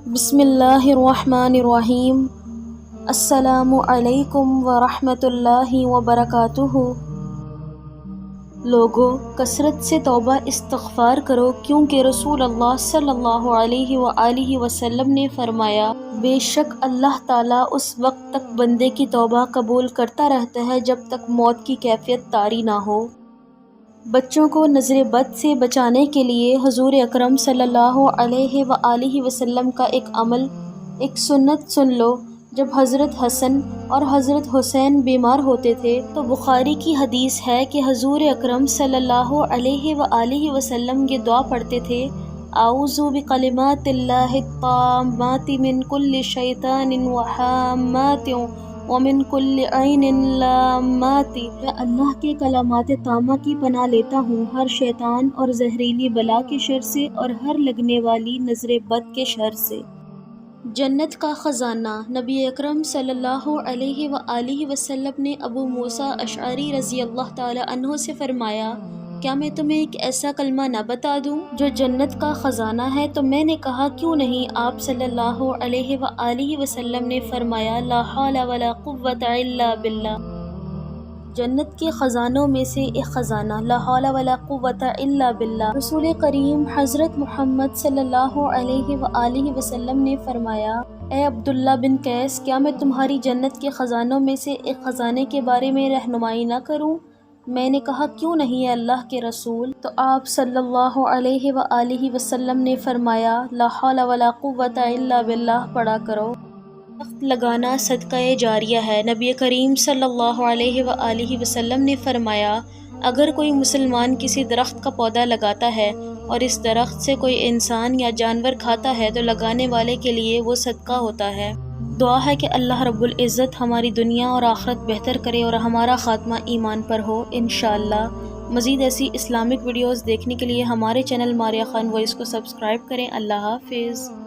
بسم اللہ الرحمن الرحیم۔ السلام علیکم ورحمۃ اللہ وبرکاتہ۔ لوگو، کثرت سے توبہ استغفار کرو، کیونکہ رسول اللہ صلی اللہ علیہ وآلہ وسلم نے فرمایا، بے شک اللہ تعالیٰ اس وقت تک بندے کی توبہ قبول کرتا رہتا ہے جب تک موت کی کیفیت طاری نہ ہو۔ بچوں کو نظر بد سے بچانے کے لیے حضور اکرم صلی اللہ علیہ وآلہ وسلم کا ایک عمل، ایک سنت سن لو۔ جب حضرت حسن اور حضرت حسین بیمار ہوتے تھے تو بخاری کی حدیث ہے کہ حضور اکرم صلی اللہ علیہ وآلہ وسلم یہ دعا پڑھتے تھے، اعوذ بکلمات اللہ التامات من کل شیطان وہامات ومن کل عین لامات۔ میں اللہ کے کلمات تامہ کی پناہ لیتا ہوں ہر شیطان اور زہریلی بلا کے شر سے اور ہر لگنے والی نظر بد کے شر سے۔ جنت کا خزانہ۔ نبی اکرم صلی اللہ علیہ وآلہ وسلم نے ابو موسیٰ اشعری رضی اللہ تعالی عنہ سے فرمایا، کیا میں تمہیں ایک ایسا کلمہ نہ بتا دوں جو جنت کا خزانہ ہے؟ تو میں نے کہا، کیوں نہیں؟ آپ صلی اللہ علیہ وآلہ وسلم نے فرمایا، لا حول ولا قوة الا باللہ۔ جنت کے خزانوں میں سے ایک خزانہ، لا حول ولا قوة الا باللہ۔ رسول کریم حضرت محمد صلی اللہ علیہ وآلہ وسلم نے فرمایا، اے عبداللہ بن قیس، کیا میں تمہاری جنت کے خزانوں میں سے ایک خزانے کے بارے میں رہنمائی نہ کروں؟ میں نے کہا، کیوں نہیں اے اللہ کے رسول؟ تو آپ صلی اللہ علیہ وآلہ وسلم نے فرمایا، لا حول ولا قوة الا باللہ پڑھا کرو۔ درخت لگانا صدقہ جاریہ ہے۔ نبی کریم صلی اللہ علیہ وآلہ وسلم نے فرمایا، اگر کوئی مسلمان کسی درخت کا پودا لگاتا ہے اور اس درخت سے کوئی انسان یا جانور کھاتا ہے تو لگانے والے کے لیے وہ صدقہ ہوتا ہے۔ دعا ہے کہ اللہ رب العزت ہماری دنیا اور آخرت بہتر کرے اور ہمارا خاتمہ ایمان پر ہو انشاءاللہ۔ مزید ایسی اسلامک ویڈیوز دیکھنے کے لیے ہمارے چینل ماریہ خان وائس کو سبسکرائب کریں۔ اللہ حافظ۔